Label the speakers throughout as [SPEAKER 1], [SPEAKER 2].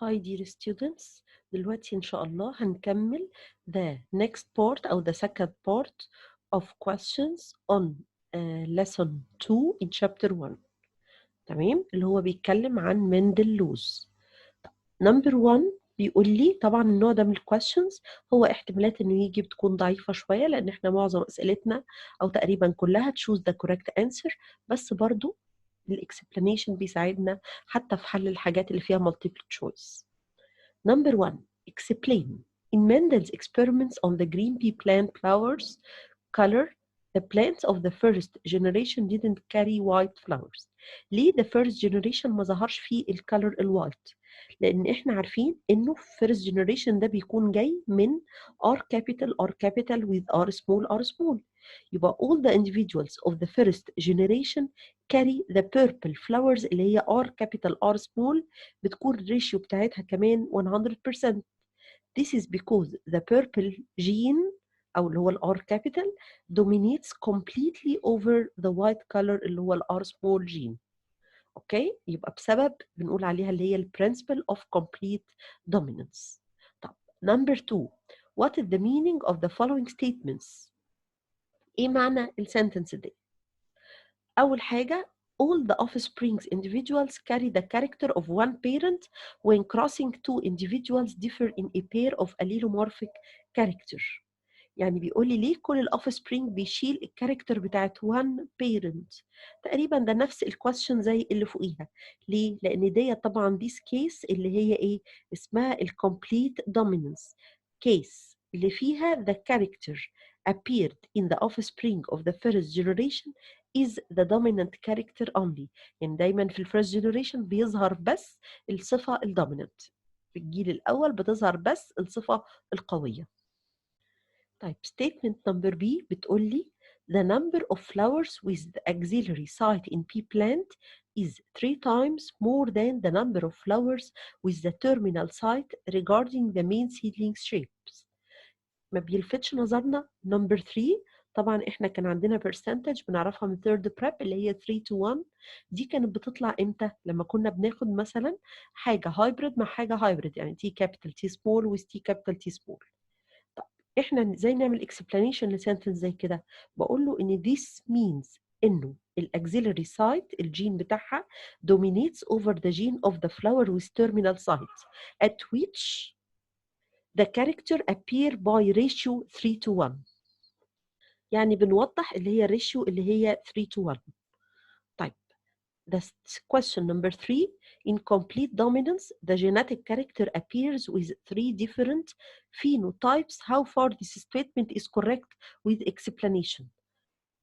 [SPEAKER 1] Hi dear students. دلوقتي إن شاء الله هنكمل the next part أو the second part of questions on lesson 2 in chapter 1. تمام، اللي هو بيتكلم عن مندل لوز. number 1 بيقول لي طبعا النوع ده من الكويشنز هو احتمالات انه يجي بتكون ضعيفة شوية، لان احنا معظم اسئلتنا او تقريبا كلها choose the correct answer، بس برضو الاكسبلانيشن بيساعدنا حتى في حل الحاجات اللي فيها multiple choice. Number 1. Explain. In Mendel's experiments on the green pea plant flowers color, the plants of the first generation didn't carry white flowers. ليه the first generation ما ظهرش فيه الكالر الوايت؟ لأن إحنا عارفين إنه first generation ده بيكون جاي من R capital with R small. يبقى all the individuals of the first generation carry the purple flowers اللي هي R small بتكون الريشيو بتاعتها كمان 100%. This is because the purple gene أو اللي هو ال R capital dominates completely over the white color اللي هو ال R small gene. اوكي، يبقى بسبب بنقول عليها اللي هي ال principle of complete dominance. طب number 2. What is the meaning of the following statements؟ ايه معنى السنتنس دي؟ أول حاجة all the offspring's individuals carry the character of one parent when crossing two individuals differ in a pair of allelomorphic character. يعني بيقول لي ليه كل الاوفسبرينج بيشيل الكاركتر بتاعت one parent؟ تقريبا ده نفس الكويستشن زي اللي فوقيها. ليه؟ لان دي طبعا this case اللي هي ايه اسمها الكومبليت dominance case اللي فيها the character appeared in the offspring of the first generation is the dominant character only. يعني دايما في الفيرست جنريشن بيظهر بس الصفة الدوميننت، في الجيل الأول بتظهر بس الصفة القوية. طيب statement number B بتقول لي the number of flowers with the axillary site in pea plant is 3 times more than the number of flowers with the terminal site regarding the main seedling shapes. ما بيلفتش نظرنا number 3. طبعا احنا كان عندنا percentage بنعرفها من third prep اللي هي 3:1. دي كانت بتطلع امتى؟ لما كنا بناخد مثلا حاجة hybrid مع حاجة hybrid، يعني T capital T small with T capital T small. طب احنا ازاي نعمل explanation لسنتنس زي كده؟ بقول له ان this means انه الاكسيلري سايت الجين بتاعها dominates over the gene of the flower with terminal site at which the character appear by ratio 3:1. يعني بنوضح اللي هي ratio اللي هي 3:1. طيب that's question number 3. In complete dominance, the genetic character appears with 3 different phenotypes. How far this statement is correct with explanation؟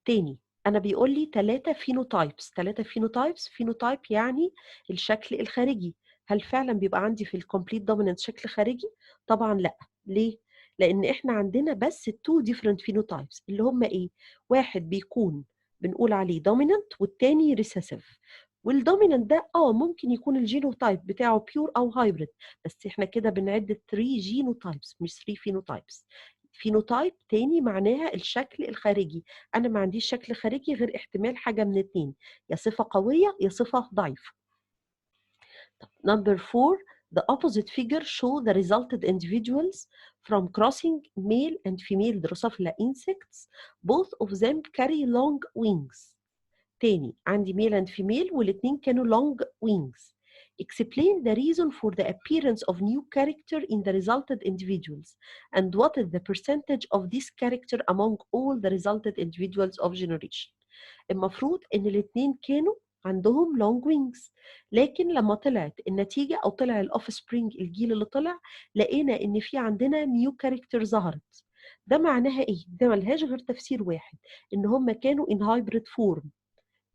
[SPEAKER 1] تاني أنا بيقول لي 3 phenotypes. 3 phenotypes. phenotype يعني الشكل الخارجي. هل فعلا بيبقى عندي في الكومبليت دومينانت شكل خارجي؟ طبعا لا. ليه؟ لأن إحنا عندنا بس 2 different phenotypes اللي هم إيه؟ واحد بيكون بنقول عليه dominant والتاني recessive. والدومينانت ده ممكن يكون الجينوتايب بتاعه بيور او هايبريد، بس احنا كده بنعد 3 جينوتايبس مش 3 فينوتايبس. فينوتايب تاني معناها الشكل الخارجي. انا ما عنديش شكل خارجي غير احتمال حاجه من اتنين، يا صفه قويه يا صفه ضعيفه. Number 4. The opposite figure show the resulted individuals from crossing male and female Drosophila insects. Both of them carry long wings. تاني عندي male and female والاتنين كانوا long wings. Explain the reason for the appearance of new character in the resulted individuals and what is the percentage of this character among all the resulted individuals of generation. المفروض ان الاتنين كانوا عندهم long wings، لكن لما طلعت النتيجة او طلع الاوف سبرينج الجيل اللي طلع لقينا ان في عندنا new character ظهرت. ده معناها ايه؟ ده ملهاش غير تفسير واحد، ان هم كانوا in hybrid form.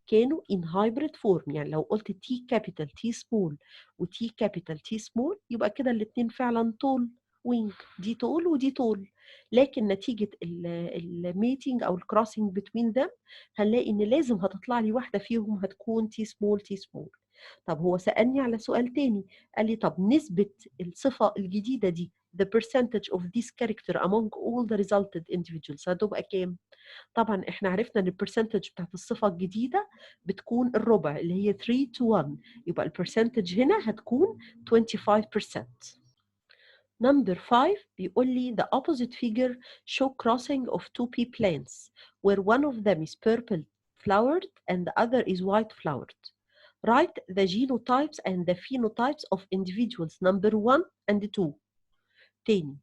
[SPEAKER 1] كانوا in hybrid form، يعني لو قلت T capital T small و T capital T small يبقى كده الاتنين فعلا طول wing، دي طول ودي طول. لكن نتيجة الميتنج أو الكروسنج between them هنلاقي إن لازم هتطلع لي واحدة فيهم هتكون T small T small. طب هو سألني على سؤال تاني، قال لي طب نسبة الصفة الجديدة دي the percentage of this character among all the resulted individuals هتبقى كام؟ طبعًا إحنا عرفنا إن الpercentage بتاعة الصفة الجديدة بتكون الربع اللي هي 3 to 1 يبقى الpercentage هنا هتكون 25%. Number 5 بيقول لي the opposite figure show crossing of two pea plants where one of them is purple flowered and the other is white flowered. Write the genotypes and the phenotypes of individuals number 1 and 2. تاني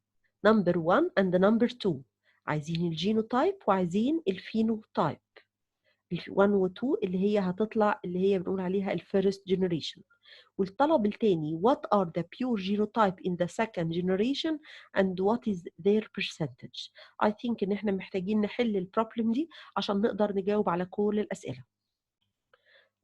[SPEAKER 1] number 1 and number 2 عايزين الجينوتايب وعايزين الفينوتايب. ال 1 و 2 اللي هي هتطلع اللي هي بنقول عليها الفيرست جنريشن. والطلب التاني what are the pure genotype in the second generation and what is their percentage. I think ان احنا محتاجين نحل البروبلم دي عشان نقدر نجاوب على كل الأسئلة.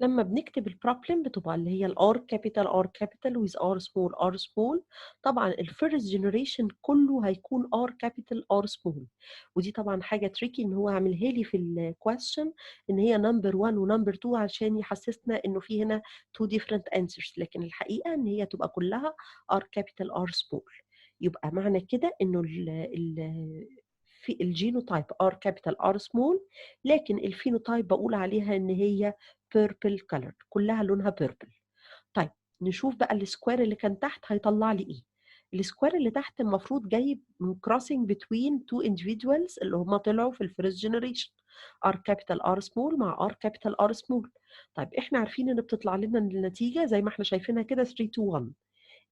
[SPEAKER 1] لما بنكتب البروبلم بتبقى اللي هي الار كابيتال ار كابيتال ويز ار سمول ار سمول. طبعا الفيرست جنريشن كله هيكون ار كابيتال ار سمول، ودي طبعا حاجه تريكي ان هو عاملها لي في الكويستشن ان هي نمبر 1 ونمبر 2 عشان يحسسنا انه في هنا تو ديفرنت انسرز، لكن الحقيقه ان هي تبقى كلها ار كابيتال ار سمول. يبقى معنى كده انه في الجينوتايب ار كابيتال ار سمول، لكن الفينوتايب بقول عليها ان هي purple color كلها لونها purple. طيب نشوف بقى السكوير اللي كان تحت هيطلع لي ايه. السكوير اللي تحت المفروض جايب من crossing between two individuals اللي هم طلعوا في الفيرست جنريشن R capital R small مع R capital R small. طيب احنا عارفين ان بتطلع لنا النتيجة زي ما احنا شايفينها كده 3 to 1.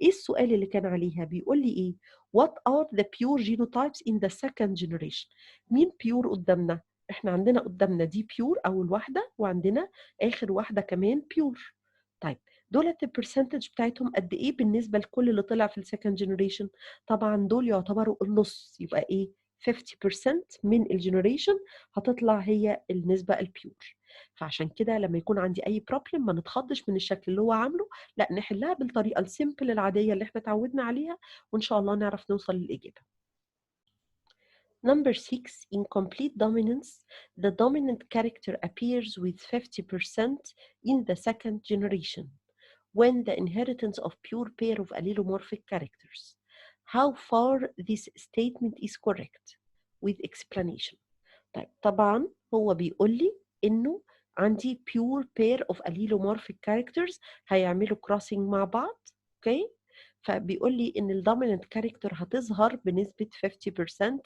[SPEAKER 1] ايه السؤال اللي كان عليها؟ بيقول لي ايه what are the pure genotypes in the second generation. مين pure قدامنا؟ احنا عندنا قدامنا دي بيور اول واحده وعندنا اخر واحده كمان بيور. طيب دولت البرسنتج بتاعتهم قد ايه بالنسبه لكل اللي طلع في السكند جنريشن؟ طبعا دول يعتبروا النص، يبقى ايه 50% من الجنريشن هتطلع هي النسبه البيور. فعشان كده لما يكون عندي اي بروبلم ما نتخضش من الشكل اللي هو عامله، لا نحلها بالطريقه السيمبل العاديه اللي احنا اتعودنا عليها وان شاء الله نعرف نوصل للاجابه. Number 6, in complete dominance, the dominant character appears with 50% in the second generation when the inheritance of pure pair of allelomorphic characters. How far this statement is correct? With explanation. طيب طبعا هو بيقول لي انه عندي pure pair of allelomorphic characters هيعملوا crossing مع بعض. اوكي فبيقول لي ان الدومينانت كاركتر هتظهر بنسبة 50%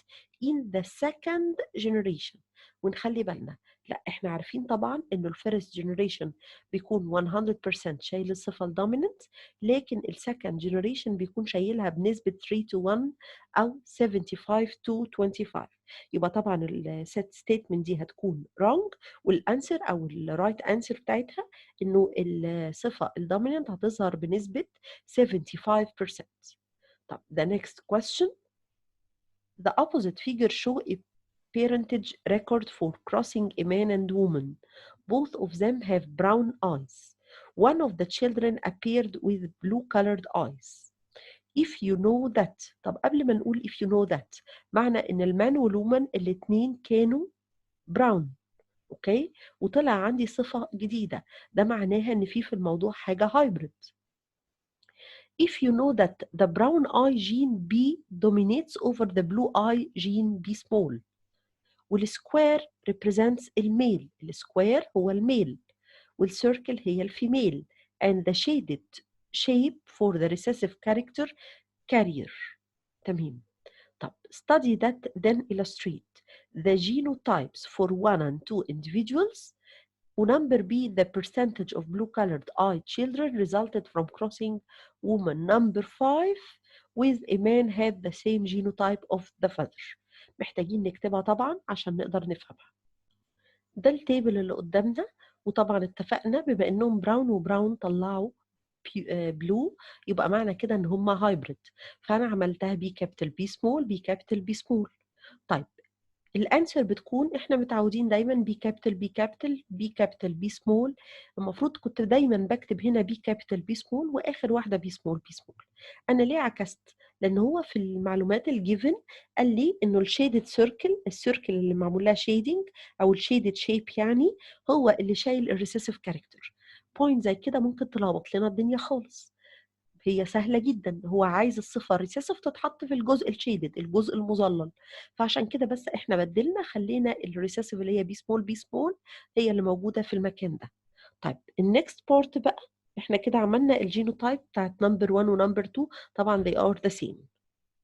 [SPEAKER 1] in the second generation. ونخلي بالنا لا احنا عارفين طبعا انه الفيرست جنريشن بيكون 100% شايل الصفة الدومينانت، لكن السكند جنريشن بيكون شايلها بنسبة 3 to 1 او 75 to 25. يبقى طبعا الست ستيتمنت دي هتكون wrong، والانسر او الرايت انسر بتاعتها انه الصفة الدومينانت هتظهر بنسبة 75%. طب the next question. The opposite figure show a parentage record for crossing a man and woman. Both of them have brown eyes. One of the children appeared with blue colored eyes. If you know that. طب قبل ما نقول if you know that معنى ان المان والومن الاتنين كانوا brown. اوكي وطلع عندي صفة جديدة، ده معناها ان في الموضوع حاجة hybrid. If you know that the brown eye gene B dominates over the blue eye gene B small. والسكوير represents الميل، السكوير هو الميل والcircle هي الفيميل and the shaded shape for the recessive character carrier. تمام. طب study that then illustrate the genotypes for 1 and 2 individuals. ونمبر B the percentage of blue colored eye children resulted from crossing woman. Number 5 with a man had the same genotype of the father. محتاجين نكتبها طبعا عشان نقدر نفهمها. ده التيبل اللي قدامنا، وطبعا اتفقنا بما انهم براون وبراون طلعوا بلو يبقى معنى كده ان هم هايبريد، فانا عملتها بي كابيتال بي سمول بي كابيتال بي سمول. طيب الانسر بتكون احنا متعودين دايما بي كابيتال بي كابيتال بي كابيتال بي سمول. المفروض كنت دايما بكتب هنا بي كابيتال بي سمول واخر واحده بي سمول بي سمول. انا ليه عكست؟ لان هو في المعلومات الجيفن قال لي انه الشيدد سيركل، السيركل اللي معمول لها شيدنج او الشيدد شيب يعني هو اللي شايل الريسيسيف كاركتر. بوينت زي كده ممكن تلخبط لنا الدنيا خالص. هي سهلة جدا، هو عايز الصفة الريسيسيف تتحط في الجزء الشيدد، الجزء المظلل، فعشان كده بس احنا بدلنا خلينا الريسيسيف اللي هي بي سمول بي سمول هي اللي موجودة في المكان ده. طيب النكست بارت بقى، احنا كده عملنا الجينوتايب بتاعت نمبر 1 ونمبر 2، طبعا they are the same.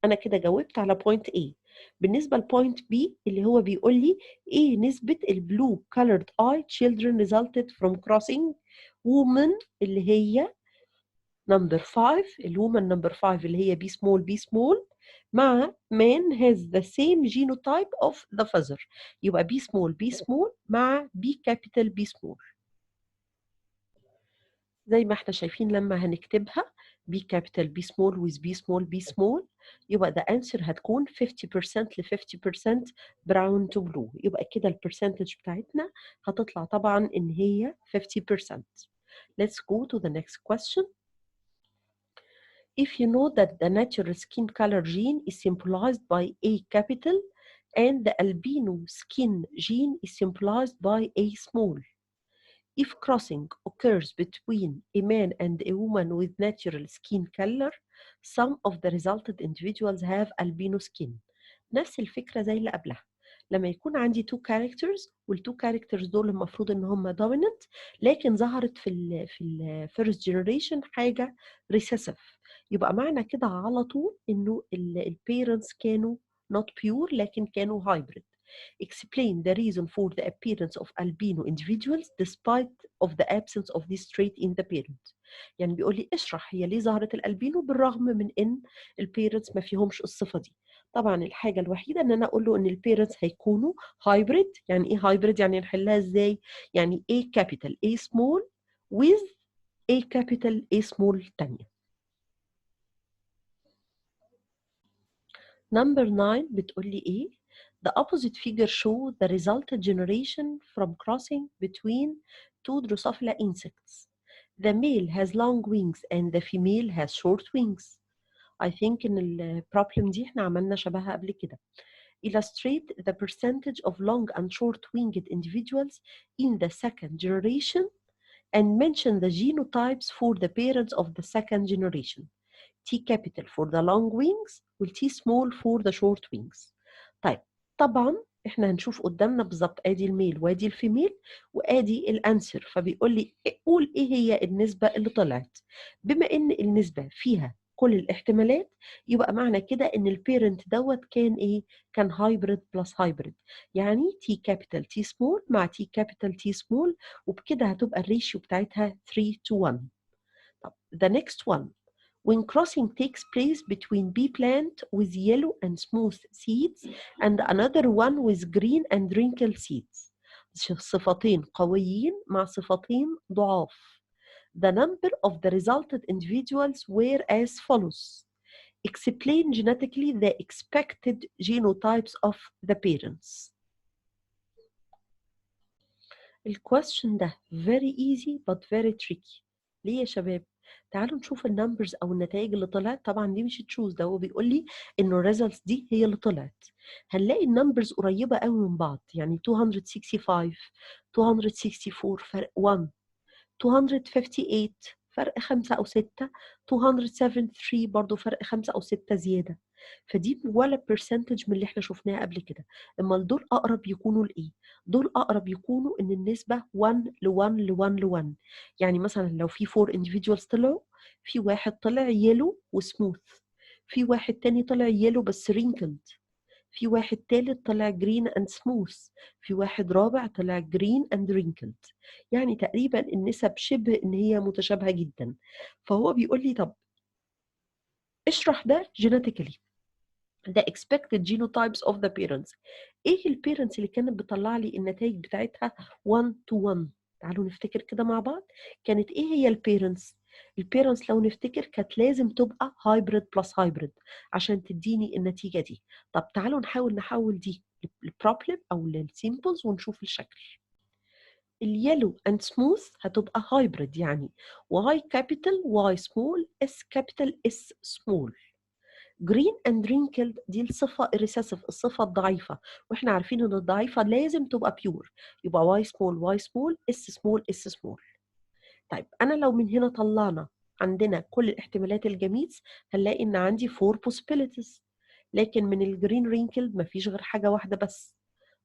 [SPEAKER 1] انا كده جاوبت على بوينت A. بالنسبة لبوينت B اللي هو بيقول لي ايه نسبة البلو colored eye children resulted from crossing woman اللي هي نمبر 5، الومن نمبر 5 اللي هي بي سمول بي سمول، مع man has the same genotype of the father، يبقى بي سمول بي سمول مع بي كابيتال بي سمول. زي ما احنا شايفين لما هنكتبها بي كابيتال بي سمول with بي سمول بي سمول، يبقى the answer هتكون 50% ل 50% brown to blue، يبقى كده البرسنتج بتاعتنا هتطلع طبعا ان هي 50%. Let's go to the next question. If you know that the natural skin color gene is symbolized by A capital and the albino skin gene is symbolized by A small, if crossing occurs between a man and a woman with natural skin color, some of the resulted individuals have albino skin. نفس الفكرة زي اللي قبلها، لما يكون عندي two characters والتو characters دول المفروض ان هم dominant، لكن ظهرت في ال first generation حاجة recessive، يبقى معنى كده على طول انه ال parents كانوا not pure لكن كانوا hybrid. Explain the reason for the appearance of albino individuals despite of the absence of this trait in the parent. يعني بيقول لي اشرح هي ليه ظهرت الالبينو بالرغم من ان البيرنتس ما فيهمش الصفه دي. طبعا الحاجه الوحيده ان انا اقول له ان البيرنتس هيكونوا هايبريد. يعني ايه هايبريد؟ يعني نحلها ازاي؟ يعني A capital A small with A capital A small تانية. Number 9 بتقول لي ايه؟ The opposite figure show the resultant generation from crossing between two Drosophila insects. The male has long wings and the female has short wings. I think إن ال problem دي احنا عملنا شبهها قبل كده. Illustrate the percentage of long and short-winged individuals in the second generation and mention the genotypes for the parents of the second generation. T capital for the long wings وال T small for the short wings. طيب طبعا احنا هنشوف قدامنا بالظبط ادي الميل وادي الفيميل وادي الانسر، فبيقول لي قول ايه هي النسبة اللي طلعت. بما ان النسبة فيها كل الاحتمالات يبقى معنى كده ان البيرنت دوت كان ايه؟ كان هايبريد بلس هايبريد، يعني تي كابيتال تي سمول مع تي كابيتال تي سمول، وبكده هتبقى الريشيو بتاعتها 3 to 1. طب the next one. When crossing takes place between bee plant with yellow and smooth seeds and another one with green and wrinkled seeds. صفتين قويين مع صفتين ضعاف. The number of the resulted individuals were as follows. Explain genetically the expected genotypes of the parents. الquestion ده very easy but very tricky. ليه يا شباب؟ تعالوا نشوف النمبرز او النتائج اللي طلعت. طبعا دي مش تشوز، ده هو بيقول لي انه الريزلتس دي هي اللي طلعت. هنلاقي النمبرز قريبه قوي من بعض، يعني 265 264 فرق 1، 258 فرق 5 أو 6، 273 برضو فرق 5 أو 6 زيادة. فدي ولا برسنتج من اللي احنا شفناها قبل كده. اما دول أقرب يكونوا لإيه؟ دول أقرب يكونوا إن النسبة 1 ل 1 ل 1 ل 1. يعني مثلا لو في 4 individuals طلعوا، في واحد طلع يلو وسموث، في واحد تاني طلع يلو بس wrinkled، في واحد تالت طلع green and smooth، في واحد رابع طلع green and wrinkled. يعني تقريبا النسب شبه ان هي متشابهة جدا. فهو بيقول لي طب اشرح ده genetically. the expected genotypes of the parents. ايه البيرنتس اللي كانت بتطلع لي النتائج بتاعتها 1 to 1؟ تعالوا نفتكر كده مع بعض. كانت ايه هي البيرنتس؟ البيرنتس لو نفتكر كانت لازم تبقى هايبريد بلس هايبريد عشان تديني النتيجة دي. طب تعالوا نحول دي للبروبلم او للسيمبلز ونشوف الشكل. اليلو اند سموث هتبقى هايبريد، يعني واي كابيتال واي سمول اس كابيتال اس سمول. جرين اند رينكلد دي الصفه الريسيسيف، الصفه الضعيفه، واحنا عارفين ان الضعيفه لازم تبقى بيور، يبقى واي سمول واي سمول اس سمول اس سمول. طيب انا لو من هنا طلعنا عندنا كل الاحتمالات الجميتس هنلاقي ان عندي 4 possibilities، لكن من الجرين رينكل مفيش غير حاجة واحدة بس.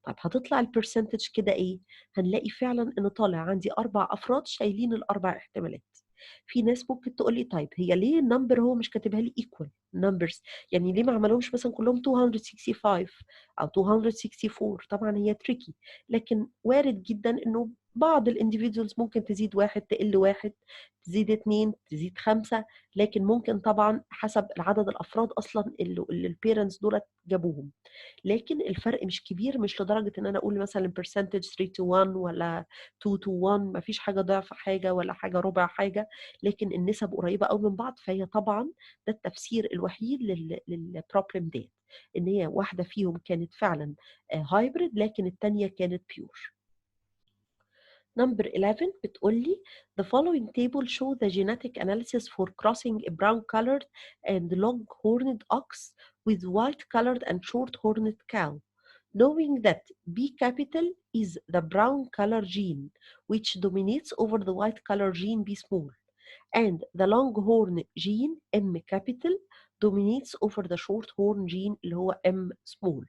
[SPEAKER 1] طب هتطلع البرسنتج كده ايه؟ هنلاقي فعلا ان طالع عندي 4 افراد شايلين الاربع احتمالات. في ناس ممكن تقول لي طيب هي ليه النمبر هو مش كاتبها لي equal numbers؟ يعني ليه ما عملهمش مثلا كلهم 265 او 264؟ طبعا هي تريكي، لكن وارد جدا انه بعض الانديفيدوالز ممكن تزيد واحد، تقل واحد، تزيد اتنين، تزيد خمسة، لكن ممكن طبعا حسب العدد الافراد اصلا اللي البيرنتس دول جابوهم. لكن الفرق مش كبير، مش لدرجة ان انا اقول مثلا percentage 3 to 1 ولا 2 to 1، مفيش حاجة ضعف حاجة ولا حاجة ربع حاجة، لكن النسب قريبة قوي من بعض. فهي طبعا ده التفسير الوحيد للبروبلم دي، ان هي واحدة فيهم كانت فعلا هايبريد لكن التانية كانت بيور. Number 11 بتقول لي the following table show the genetic analysis for crossing a brown colored and long horned ox with white colored and short horned cow, knowing that B capital is the brown color gene which dominates over the white color gene B small, and the long horn gene M capital dominates over the short horn gene اللي هو M small.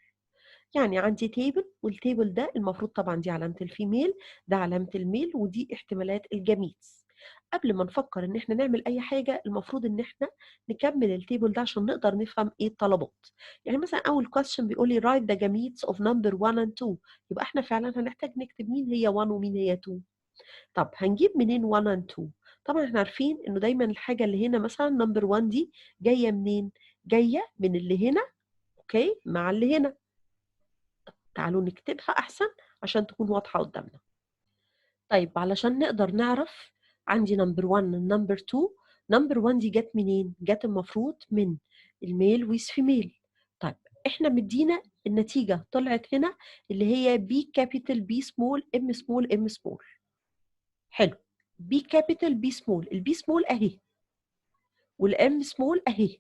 [SPEAKER 1] يعني عندي تيبل، والتيبل ده المفروض طبعا دي علامة الفيميل، ده علامة الميل، ودي احتمالات الجميتس. قبل ما نفكر ان احنا نعمل اي حاجة المفروض ان احنا نكمل التيبل ده عشان نقدر نفهم ايه الطلبات. يعني مثلا اول question بيقول لي write the gametes of number 1 and 2، يبقى احنا فعلا هنحتاج نكتب مين هي 1 ومين هي 2. طب هنجيب منين 1 and 2؟ طبعا احنا عارفين انه دايما الحاجة اللي هنا مثلا نمبر 1 دي جاية منين؟ جاية من اللي هنا اوكي مع اللي هنا. تعالوا نكتبها أحسن عشان تكون واضحة قدامنا. طيب علشان نقدر نعرف عندي نمبر 1 نمبر 2، نمبر 1 دي جت منين؟ جت المفروض من الميل ويز فيميل. طيب احنا مدينا النتيجة طلعت هنا اللي هي بي كابيتال بي سمول ام سمول ام سمول. حلو، بي كابيتال بي سمول، البي سمول اهي والام سمول اهي،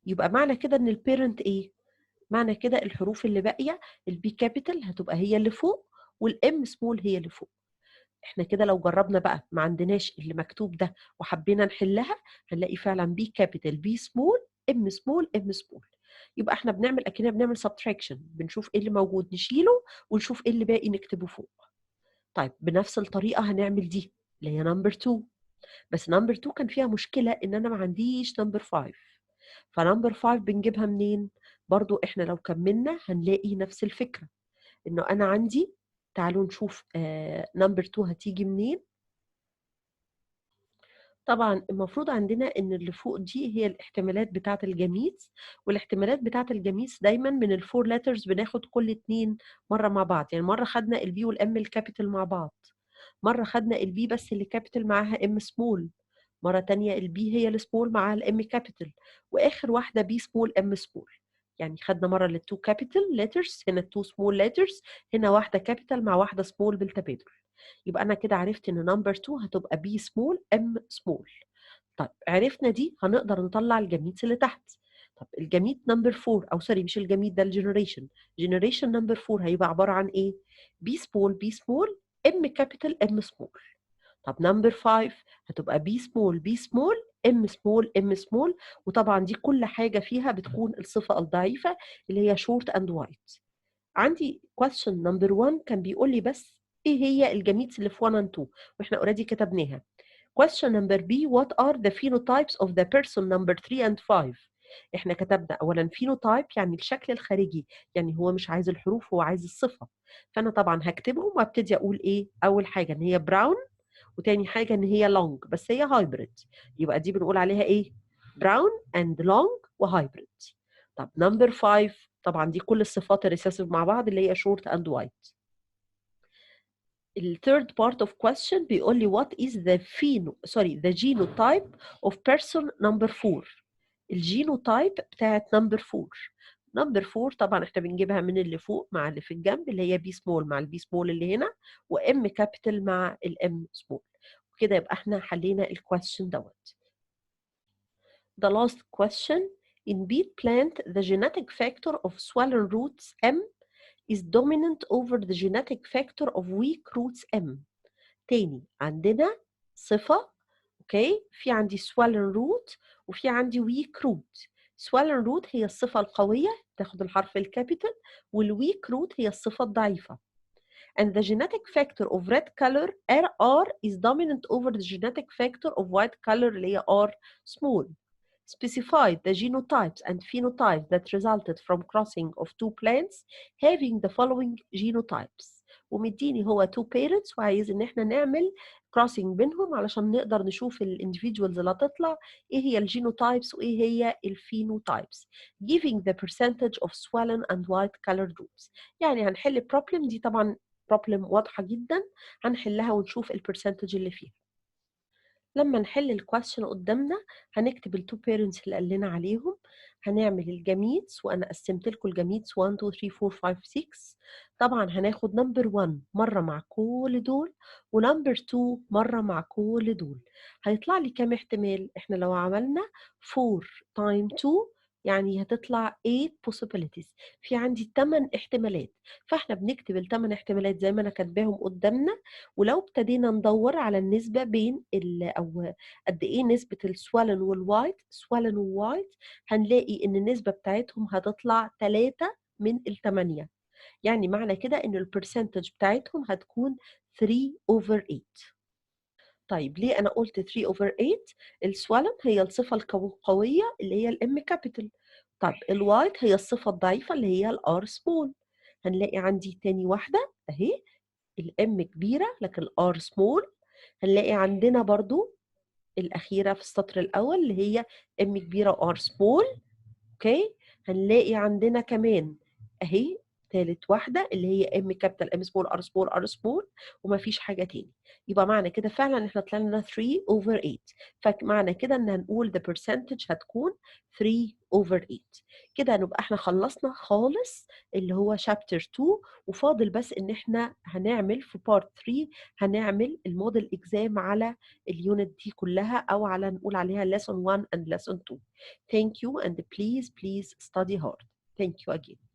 [SPEAKER 1] يبقى معنى كده ان البيرنت ايه؟ معنى كده الحروف اللي باقيه البي كابيتال هتبقى هي اللي فوق والام سمول هي اللي فوق. احنا كده لو جربنا بقى ما عندناش اللي مكتوب ده وحبينا نحلها، هنلاقي فعلا بي كابيتال بي سمول ام سمول ام سمول. يبقى احنا بنعمل اكننا بنعمل سبتراكشن، بنشوف ايه اللي موجود نشيله ونشوف ايه اللي باقي نكتبه فوق. طيب بنفس الطريقه هنعمل دي اللي هي نمبر 2، بس نمبر 2 كان فيها مشكله ان انا ما عنديش نمبر 5. فنمبر 5 بنجيبها منين؟ برضو احنا لو كملنا هنلاقي نفس الفكرة، انه انا عندي، تعالوا نشوف نمبر 2 هتيجي منين. طبعا المفروض عندنا ان اللي فوق دي هي الاحتمالات بتاعة الجميتس، والاحتمالات بتاعة الجميتس دايما من الفور لترز بناخد كل اتنين مرة مع بعض. يعني مرة خدنا البي والام الكابيتال مع بعض، مرة خدنا البي بس اللي كابيتال معاها ام سمول، مرة تانية البي هي السمول معاها الام كابيتال، واخر واحدة بي سمول ام سمول. يعني خدنا مرة التو كابيتال ليترز، هنا التو سمول ليترز، هنا واحدة كابيتال مع واحدة سمول بالتبادل. يبقى انا كده عرفت ان نمبر 2 هتبقى بي سمول ام سمول. طيب عرفنا دي، هنقدر نطلع الجميد اللي تحت. طب الجميد نمبر 4، او سوري مش الجميد ده، الجنريشن، جنريشن نمبر 4 هيبقى عبارة عن ايه؟ بي سمول بي سمول ام كابيتال ام سمول. طب نمبر 5 هتبقى بي سمول بي سمول ام سمول ام سمول، وطبعا دي كل حاجة فيها بتكون الصفة الضعيفة اللي هي شورت اند وايت. عندي question number 1 كان بيقول لي بس ايه هي الجميتس اللي في 1 and 2، واحنا اوريدي كتبناها. question number B what are the phenotypes of the person number 3 and 5؟ احنا كتبنا اولا phenotype يعني الشكل الخارجي، يعني هو مش عايز الحروف، هو عايز الصفة. فانا طبعا هكتبهم وابتدي اقول ايه؟ اول حاجة ان هي براون، وتاني حاجة ان هي لونج بس هي هايبريد، يبقى دي بنقول عليها ايه؟ براون اند لونج وهايبريد. طب نمبر 5 طبعا دي كل الصفات الريسيسيف مع بعض اللي هي شورت اند وايت. الثيرد بارت اوف question بيقول لي what is the genotype of person number 4؟ الجينوتايب بتاعت نمبر 4. نمبر 4 طبعا احنا بنجيبها من اللي فوق مع اللي في الجنب اللي هي بي سمول مع البي سمول اللي هنا، وام كابيتال مع الام سمول. وكده يبقى احنا حلينا الكويستشن دوت. The last question: in beet plant the genetic factor of swollen roots M is dominant over the genetic factor of weak roots M. تاني عندنا صفة اوكي، في عندي swollen root وفي عندي weak root. swollen root هي الصفة القوية تاخد الحرف الكابيتال، والweak root هي الصفة الضعيفة. And the genetic factor of red color R is dominant over the genetic factor of white color اللي هي R small. Specify the genotypes and phenotypes that resulted from crossing of two plants having the following genotypes. ومديني هو two parents وعايز ان احنا نعمل crossing بينهم علشان نقدر نشوف الانديفيدوالز اللي هتطلع ايه هي الجينوتايبس وايه هي الفينوتايبس. Giving the percentage of swollen and white colored roots. يعني هنحل problem دي طبعا problem واضحة جدا، هنحلها ونشوف البرسنتج اللي فيها. لما نحل الكويستشن قدامنا هنكتب التو بيرنتس اللي قال لنا عليهم، هنعمل الجميتس وانا قسمت لكم الجميتس 1 2 3 4 5 6. طبعا هناخد نمبر 1 مره مع كل دول ونمبر 2 مره مع كل دول. هيطلع لي كام احتمال؟ احنا لو عملنا 4 تايم 2 يعني هتطلع 8 possibilities. في عندي 8 احتمالات، فاحنا بنكتب ال8 احتمالات زي ما انا كاتباهم قدامنا. ولو ابتدينا ندور على النسبة بين أو قد إيه نسبة السوالن والوايت، سوالن ووايت، هنلاقي إن النسبة بتاعتهم هتطلع 3 من ال8. يعني معنى كده إن البرسنتج بتاعتهم هتكون 3 over 8. طيب ليه أنا قلت 3 over 8؟ السوالن هي الصفة القوية اللي هي الام كابيتال. طب الوايت هي الصفة الضعيفة اللي هي الار سمول. هنلاقي عندي تاني واحدة أهي الام كبيرة لكن الار سمول. هنلاقي عندنا برضو الأخيرة في السطر الأول اللي هي ام كبيرة وار سمول. اوكي، هنلاقي عندنا كمان اهي تالت واحدة اللي هي ام كابيتال ام سمول ار سمول ار سمول ومفيش حاجة تاني. يبقى معنى كده فعلا احنا طلع لنا 3 over 8. فمعنى كده ان هنقول the percentage هتكون 3 over 8. كده نبقى احنا خلصنا خالص اللي هو chapter 2، وفاضل بس ان احنا هنعمل في part 3 هنعمل الموديل اكزام على اليونت دي كلها، او على نقول عليها lesson 1 and lesson 2. Thank you and please study hard. Thank you again.